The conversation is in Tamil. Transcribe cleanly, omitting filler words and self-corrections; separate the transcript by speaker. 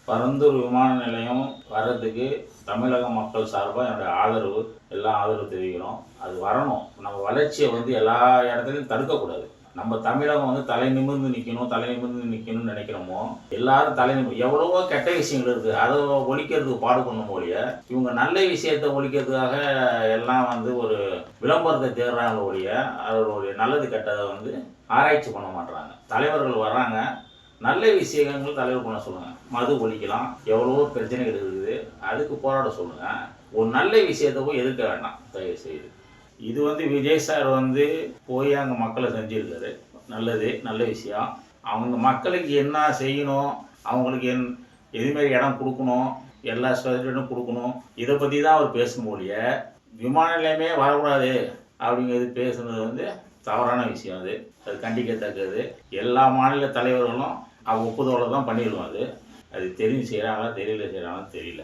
Speaker 1: பரந்தூர் விமான நிலையம் வர்றதுக்கு தமிழக மக்கள் சார்பாக என்னுடைய ஆதரவு, எல்லாம் ஆதரவு தெரிவிக்கிறோம். அது வரணும். நம்ம வளர்ச்சியை எல்லா இடத்துலையும் தடுக்கக்கூடாது. நம்ம தமிழகம் தலை நிமிர்ந்து நிற்கணும், தலை நிமிர்ந்து நிற்கணும்னு நினைக்கிறோமோ, எல்லாரும் தலை நிமிர்ந்து எவ்வளவோ கெட்ட விஷயங்கள் இருக்குது, அதை ஒழிக்கிறதுக்கு பாடுபடணும் ஒழிய, இவங்க நல்ல விஷயத்தை ஒழிக்கிறதுக்காக எல்லாம் ஒரு விளம்பரத்தை தேடுறாங்க ஒழிய, அவர்களுடைய நல்லது கெட்டதை ஆராய்ச்சி பண்ண மாட்டுறாங்க. தலைவர்கள் வர்றாங்க, நல்ல விஷயங்கள் தலைவர் பண்ண சொல்லுங்கள். மது ஒழிக்கலாம், எவ்வளவோ பிரச்சனைகள் இருக்குது, அதுக்கு போராட சொல்லுங்கள். ஒரு நல்ல விஷயத்தை போய் எதிர்க்க வேண்டாம் தயவு செய்து. இது விஜய் சார் போய் அங்கே மக்களை செஞ்சுருக்காரு. நல்லது, நல்ல விஷயம். அவங்க மக்களுக்கு என்ன செய்யணும், அவங்களுக்கு எதுமாரி இடம் கொடுக்கணும், எல்லா ஸ்பெசிலிட்டியும் கொடுக்கணும், இதை பற்றி தான் அவர் பேசணும் ஒழிய, விமான நிலையமே வரக்கூடாது அப்படிங்கிறது பேசுனது தவறான விஷயம். அது கண்டிக்கத்தக்கது. எல்லா மாநில தலைவர்களும் ஒப்புதலோடு தான் பண்ணிடுவோம். அது தெரிஞ்சு செய்கிறாங்களா தெரியல செய்கிறாங்கன்னு தெரியல.